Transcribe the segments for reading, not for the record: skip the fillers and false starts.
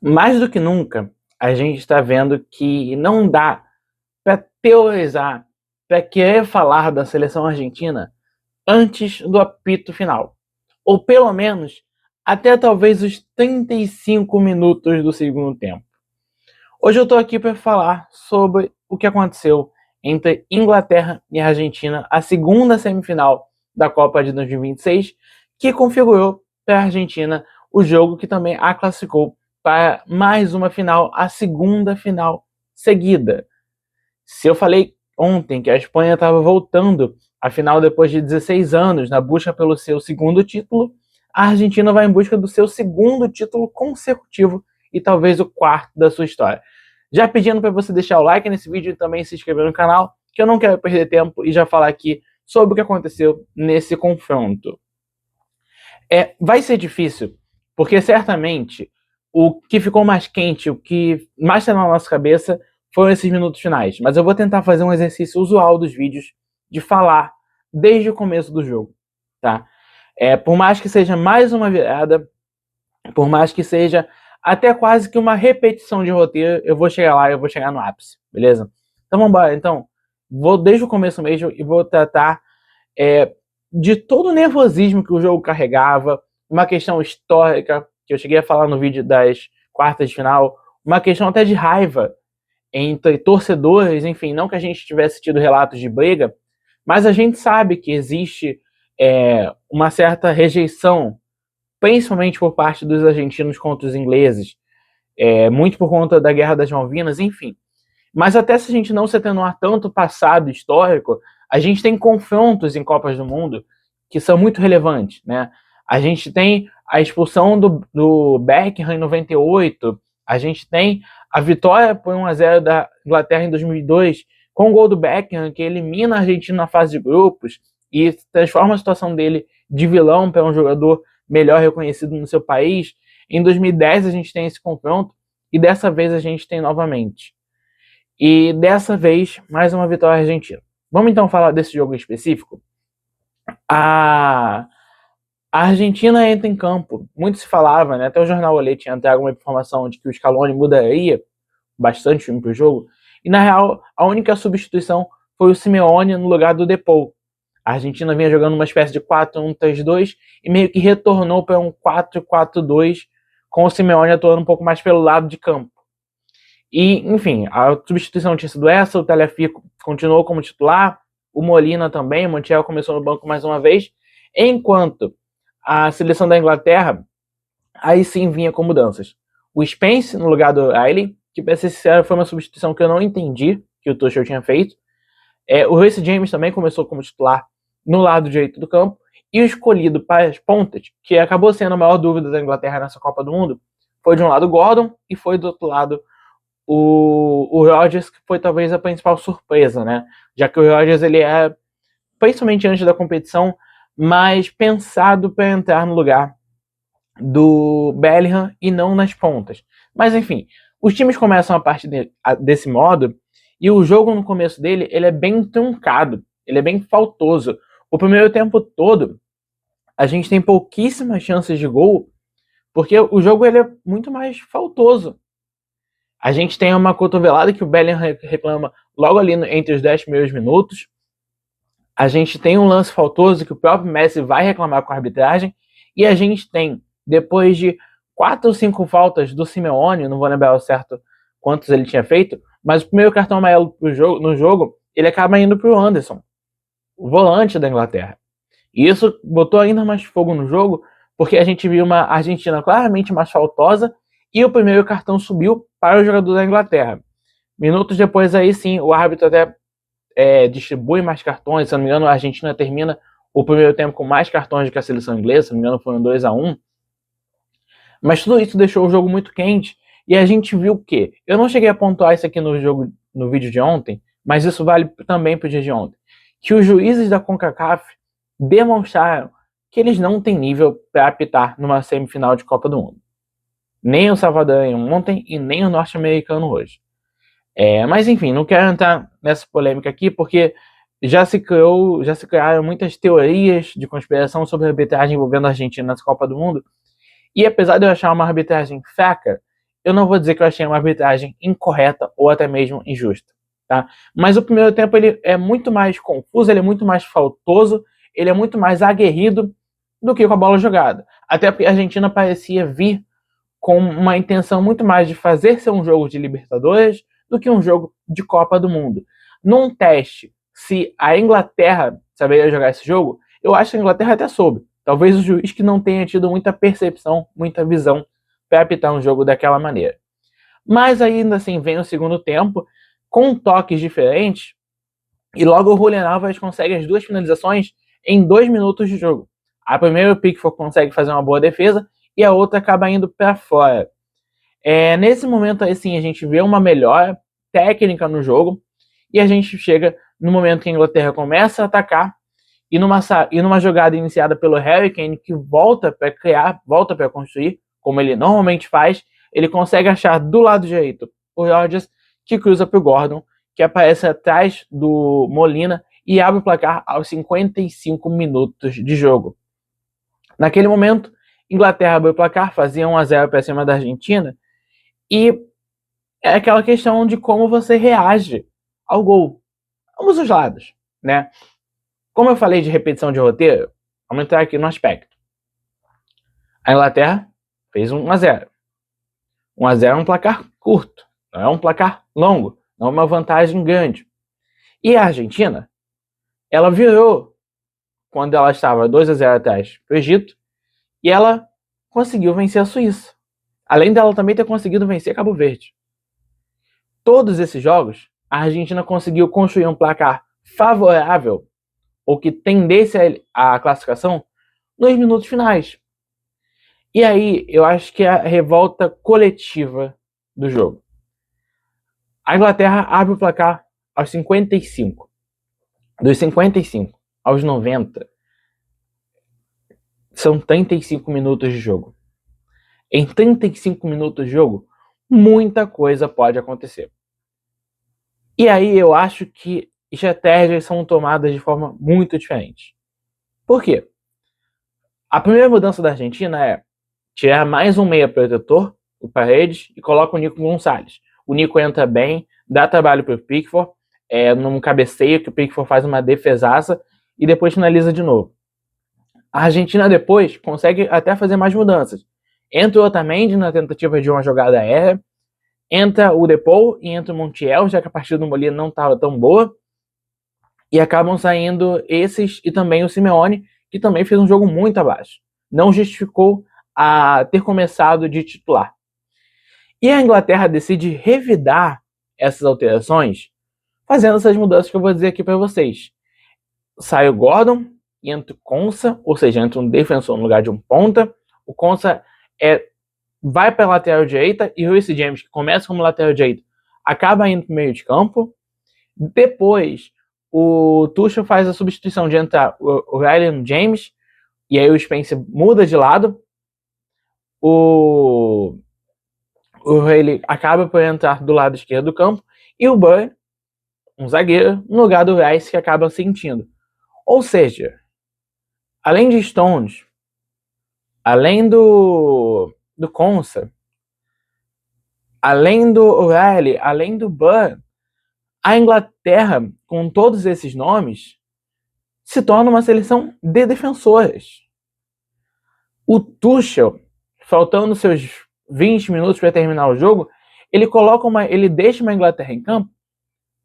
Mais do que nunca, a gente está vendo que não dá para teorizar, para querer falar da seleção argentina antes do apito final. Ou pelo menos até talvez os 35 minutos do segundo tempo. Hoje eu estou aqui para falar sobre o que aconteceu entre Inglaterra e Argentina, a segunda semifinal da Copa de 2026, que configurou para a Argentina o jogo que também a classificou para mais uma final, a segunda final seguida. Se eu falei ontem que a Espanha estava voltando à final depois de 16 anos na busca pelo seu segundo título, a Argentina vai em busca do seu segundo título consecutivo e talvez o quarto da sua história. Já pedindo para você deixar o like nesse vídeo e também se inscrever no canal, que eu não quero perder tempo e já falar aqui sobre o que aconteceu nesse confronto. Vai ser difícil, porque certamente o que ficou mais quente, o que mais está na nossa cabeça foram esses minutos finais. Mas eu vou tentar fazer um exercício usual dos vídeos de falar desde o começo do jogo, tá? Por mais que seja mais uma virada, por mais que seja até quase que uma repetição de roteiro, eu vou chegar lá, eu vou chegar no ápice, beleza? Então vamos embora. Então, vou desde o começo mesmo e vou tratar de todo o nervosismo que o jogo carregava, uma questão histórica, que eu cheguei a falar no vídeo das quartas de final, uma questão até de raiva entre torcedores, enfim, não que a gente tivesse tido relatos de briga, mas a gente sabe que existe uma certa rejeição, principalmente por parte dos argentinos contra os ingleses, muito por conta da Guerra das Malvinas, enfim. Mas até se a gente não se atenuar tanto o passado histórico, a gente tem confrontos em Copas do Mundo que são muito relevantes, né? A gente tem a expulsão do Beckham em 98, a gente tem a vitória por 1-0 da Inglaterra em 2002, com o gol do Beckham, que elimina a Argentina na fase de grupos e transforma a situação dele de vilão para um jogador melhor reconhecido no seu país. Em 2010 a gente tem esse confronto e dessa vez a gente tem novamente. E dessa vez, mais uma vitória argentina. Vamos então falar desse jogo em específico? A Argentina entra em campo. Muito se falava, né? Até o jornal Olé tinha até alguma informação de que o Scaloni mudaria bastante o time para o jogo. E na real, a única substituição foi o Simeone no lugar do Depou. A Argentina vinha jogando uma espécie de 4-1-3-2 e meio que retornou para um 4-4-2, com o Simeone atuando um pouco mais pelo lado de campo. E, enfim, a substituição tinha sido essa, o Tagliafico continuou como titular, o Molina também, o Montiel começou no banco mais uma vez, enquanto a seleção da Inglaterra, aí sim vinha com mudanças. O Spence no lugar do Riley, que para ser sincero foi uma substituição que eu não entendi que o Tuchel tinha feito. O Reece James também começou como titular no lado direito do campo, e o escolhido para as pontas, que acabou sendo a maior dúvida da Inglaterra nessa Copa do Mundo, foi de um lado Gordon e foi do outro lado o Rodgers, que foi talvez a principal surpresa, né? Já que o Rodgers, ele é, principalmente antes da competição, mais pensado para entrar no lugar do Bellingham e não nas pontas. Mas enfim, os times começam a partir desse modo e o jogo no começo dele, ele é bem truncado, ele é bem faltoso. O primeiro tempo todo, a gente tem pouquíssimas chances de gol, porque o jogo ele é muito mais faltoso. A gente tem uma cotovelada que o Bellingham reclama logo ali entre os 10 primeiros minutos. A gente tem um lance faltoso que o próprio Messi vai reclamar com a arbitragem. E a gente tem, depois de 4 ou 5 faltas do Simeone, não vou lembrar ao certo quantos ele tinha feito, mas o primeiro cartão amarelo no jogo, ele acaba indo para o Anderson, o volante da Inglaterra. E isso botou ainda mais fogo no jogo, porque a gente viu uma Argentina claramente mais faltosa e o primeiro cartão subiu para o jogador da Inglaterra. Minutos depois, aí sim, o árbitro até distribui mais cartões. Se não me engano, a Argentina termina o primeiro tempo com mais cartões do que a seleção inglesa. Se não me engano, foram 2-1. Mas tudo isso deixou o jogo muito quente. E a gente viu o quê? Eu não cheguei a pontuar isso aqui no vídeo de ontem, mas isso vale também para o dia de ontem. Que os juízes da CONCACAF demonstraram que eles não têm nível para apitar numa semifinal de Copa do Mundo. Nem o salvadorenho ontem e nem o norte-americano hoje. Mas enfim, não quero entrar nessa polêmica aqui, porque já se criaram muitas teorias de conspiração sobre a arbitragem envolvendo a Argentina nessa Copa do Mundo. E apesar de eu achar uma arbitragem fraca, eu não vou dizer que eu achei uma arbitragem incorreta ou até mesmo injusta, tá? Mas o primeiro tempo ele é muito mais confuso, ele é muito mais faltoso, ele é muito mais aguerrido do que com a bola jogada. Até porque a Argentina parecia vir com uma intenção muito mais de fazer ser um jogo de Libertadores do que um jogo de Copa do Mundo. Num teste, se a Inglaterra saberia jogar esse jogo, eu acho que a Inglaterra até soube. Talvez o juiz que não tenha tido muita percepção, muita visão para apitar um jogo daquela maneira. Mas ainda assim vem o segundo tempo, com toques diferentes, e logo o Julián Álvares consegue as duas finalizações em 2 minutos de jogo. A primeira o Pickford consegue fazer uma boa defesa e a outra acaba indo para fora. Nesse momento assim a gente vê uma melhora técnica no jogo e a gente chega no momento que a Inglaterra começa a atacar e numa jogada iniciada pelo Harry Kane, que volta para criar, volta para construir, como ele normalmente faz, ele consegue achar do lado direito o Rodgers, que cruza para o Gordon, que aparece atrás do Molina e abre o placar aos 55 minutos de jogo. Naquele momento, Inglaterra abriu o placar, fazia 1-0 para cima da Argentina, e é aquela questão de como você reage ao gol. Ambos os lados, né? Como eu falei de repetição de roteiro, vamos entrar aqui no aspecto. A Inglaterra fez 1-0. 1-0 é um placar curto, não é um placar longo, não é uma vantagem grande. E a Argentina, ela virou quando ela estava 2-0 atrás para o Egito e ela conseguiu vencer a Suíça. Além dela também ter conseguido vencer Cabo Verde. Todos esses jogos, a Argentina conseguiu construir um placar favorável ou que tendesse à classificação nos minutos finais. E aí, eu acho que é a revolta coletiva do jogo. A Inglaterra abre o placar aos 55. Dos 55 aos 90, são 35 minutos de jogo. Em 35 minutos de jogo, muita coisa pode acontecer. E aí eu acho que estratégias são tomadas de forma muito diferente. Por quê? A primeira mudança da Argentina é tirar mais um meia protetor, o Paredes, e coloca o Nico Gonçalves. O Nico entra bem, dá trabalho para o Pickford, num cabeceio que o Pickford faz uma defesaça e depois finaliza de novo. A Argentina depois consegue até fazer mais mudanças. Entra o Otamendi na tentativa de uma jogada aérea, entra o Depou e entra o Montiel, já que a partida do Molina não estava tão boa, e acabam saindo esses e também o Simeone, que também fez um jogo muito abaixo. Não justificou a ter começado de titular. E a Inglaterra decide revidar essas alterações, fazendo essas mudanças que eu vou dizer aqui para vocês. Sai o Gordon e entra o Konsa, ou seja, entra um defensor no lugar de um ponta. O Konsa vai para a lateral direita e o Reece James, que começa como lateral direito, acaba indo para o meio de campo. Depois, o Tuchel faz a substituição de entrar o Ryan James, e aí o Spencer muda de lado. O Haley acaba por entrar do lado esquerdo do campo, e o Burn, um zagueiro, no lugar do Rice, que acaba sentindo. Ou seja, além de Stones, além do Konsa, além do O'Reilly, além do Burn, a Inglaterra, com todos esses nomes, se torna uma seleção de defensores. O Tuchel, faltando seus 20 minutos para terminar o jogo, ele deixa uma Inglaterra em campo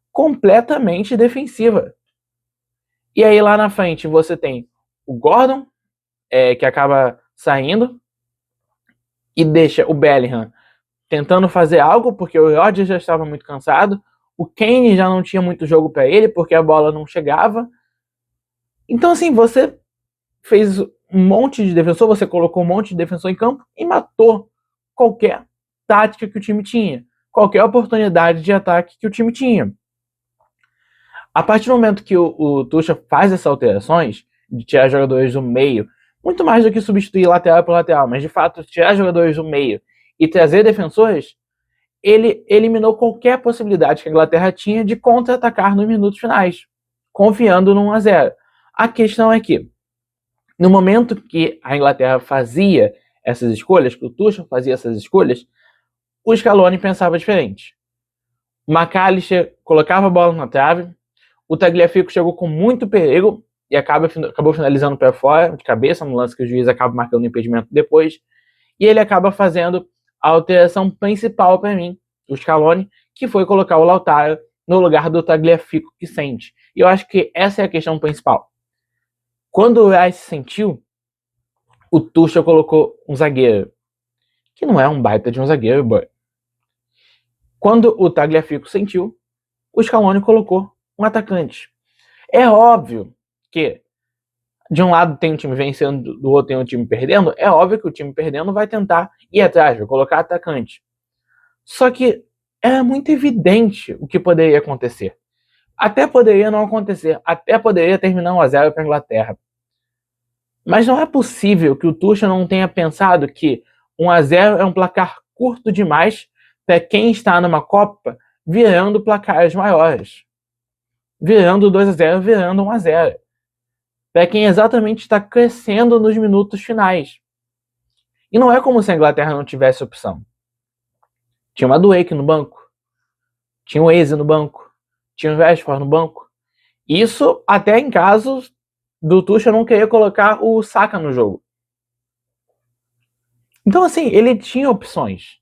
completamente defensiva. E aí lá na frente você tem o Gordon, que acaba saindo e deixa o Bellingham tentando fazer algo, porque o Rodgers já estava muito cansado, o Kane já não tinha muito jogo para ele, porque a bola não chegava. Então assim, você fez um monte de defensor, você colocou um monte de defensor em campo e matou qualquer tática que o time tinha, qualquer oportunidade de ataque que o time tinha. A partir do momento que o Tuchel faz essas alterações, de tirar jogadores do meio, muito mais do que substituir lateral por lateral, mas de fato tirar jogadores do meio e trazer defensores, ele eliminou qualquer possibilidade que a Inglaterra tinha de contra-atacar nos minutos finais, confiando no 1-0. A questão é que, no momento que a Inglaterra fazia essas escolhas, que o Tuchel fazia essas escolhas, o Scaloni pensava diferente. O McAllister colocava a bola na trave, o Tagliafico chegou com muito perigo e acabou finalizando o pé fora, de cabeça, no lance que o juiz acaba marcando o impedimento depois, e ele acaba fazendo a alteração principal para mim, o Scaloni, que foi colocar o Lautaro no lugar do Tagliafico que sente. E eu acho que essa é a questão principal. Quando o Rice sentiu, o Tuchel colocou um zagueiro, que não é um baita de um zagueiro, boy. Quando o Tagliafico sentiu, o Scaloni colocou um atacante. É óbvio que de um lado tem um time vencendo, do outro tem um time perdendo. É óbvio que o time perdendo vai tentar ir atrás, vai colocar atacante. Só que é muito evidente o que poderia acontecer. Até poderia não acontecer, até poderia terminar 1-0 para a Inglaterra. Mas não é possível que o Tuchel não tenha pensado que 1-0 é um placar curto demais para quem está numa Copa virando placares maiores. Virando 2-0, virando 1-0. Para quem exatamente está crescendo nos minutos finais. E não é como se a Inglaterra não tivesse opção. Tinha o Madueke no banco. Tinha o Eze no banco. Tinha o Rashford no banco. Isso até em casos do Tuchel não querer colocar o Saka no jogo. Então, assim, ele tinha opções.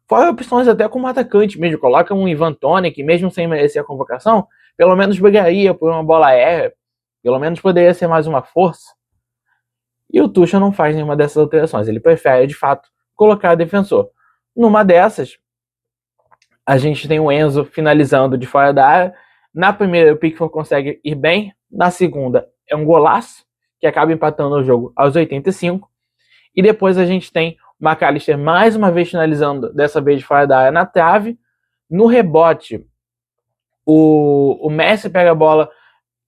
Fora opções até como atacante mesmo. Coloca um Ivan Toney, que mesmo sem merecer a convocação, pelo menos brigaria por uma bola aérea. Pelo menos poderia ser mais uma força. E o Tuchel não faz nenhuma dessas alterações. Ele prefere, de fato, colocar defensor. Numa dessas, a gente tem o Enzo finalizando de fora da área. Na primeira, o Pickford consegue ir bem. Na segunda, é um golaço, que acaba empatando o jogo aos 85. E depois a gente tem o McAllister mais uma vez finalizando, dessa vez de fora da área, na trave. No rebote, o Messi pega a bola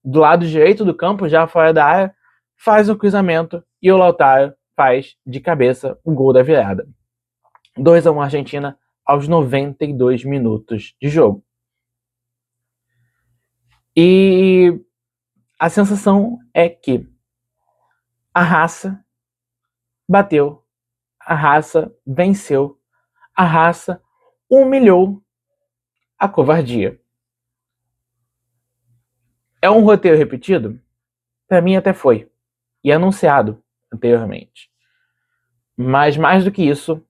do lado direito do campo, já fora da área, faz o cruzamento e o Lautaro faz de cabeça o gol da virada. 2-1 Argentina aos 92 minutos de jogo. E a sensação é que a raça bateu, a raça venceu, a raça humilhou a covardia. É um roteiro repetido? Para mim até foi. E anunciado anteriormente. Mas mais do que isso,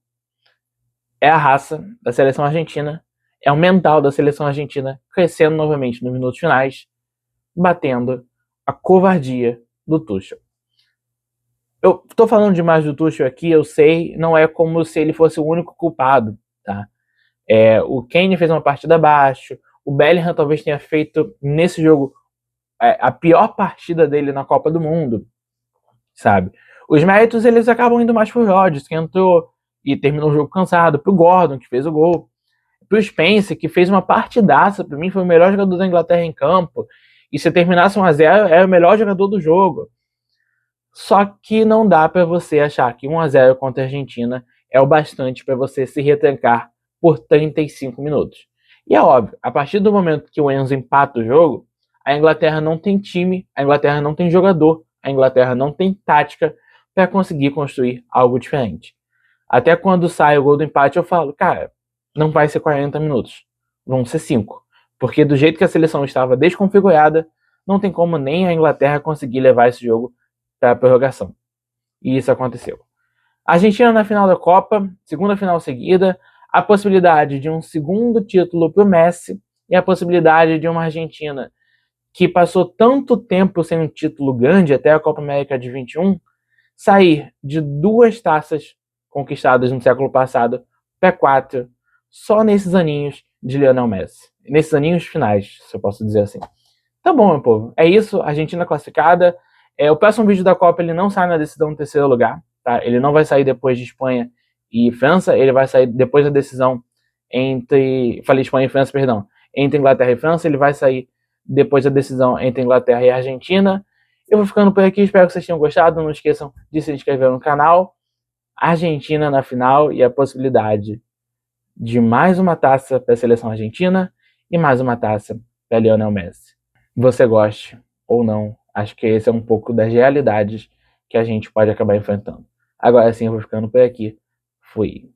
é a raça da seleção argentina, é o mental da seleção argentina crescendo novamente nos minutos finais, batendo a covardia do Tuchel. Eu tô falando demais do Tuchel aqui, eu sei, não é como se ele fosse o único culpado, tá? O Kane fez uma partida abaixo, o Bellingham talvez tenha feito nesse jogo a pior partida dele na Copa do Mundo, sabe? Os méritos eles acabam indo mais pro Rodgers, que entrou e terminou o jogo cansado, pro Gordon, que fez o gol, pro Spencer, que fez uma partidaça, para mim foi o melhor jogador da Inglaterra em campo, e se terminasse 1-0, era o melhor jogador do jogo. Só que não dá para você achar que 1-0 contra a Argentina é o bastante para você se retrancar por 35 minutos. E é óbvio, a partir do momento que o Enzo empata o jogo, a Inglaterra não tem time, a Inglaterra não tem jogador, a Inglaterra não tem tática para conseguir construir algo diferente. Até quando sai o gol do empate, eu falo, cara, não vai ser 40 minutos, vão ser 5. Porque do jeito que a seleção estava desconfigurada, não tem como nem a Inglaterra conseguir levar esse jogo para a prorrogação. E isso aconteceu. A Argentina na final da Copa, segunda final seguida, a possibilidade de um segundo título para o Messi e a possibilidade de uma Argentina que passou tanto tempo sem um título grande, até a Copa América de 21, sair de 2 taças conquistadas no século passado para 4, só nesses aninhos de Lionel Messi. Nesses aninhos finais, se eu posso dizer assim. Tá bom, meu povo. É isso, Argentina classificada. O próximo vídeo da Copa ele não sai na decisão do terceiro lugar, tá? Ele não vai sair depois de Espanha e França, ele vai sair depois da decisão entre... Falei Espanha e França, perdão. Entre Inglaterra e França, ele vai sair depois da decisão entre Inglaterra e Argentina. Eu vou ficando por aqui, espero que vocês tenham gostado. Não esqueçam de se inscrever no canal. Argentina na final e a possibilidade de mais uma taça para a seleção argentina e mais uma taça para Lionel Messi. Você goste ou não, acho que esse é um pouco das realidades que a gente pode acabar enfrentando. Agora sim, eu vou ficando por aqui. Fui.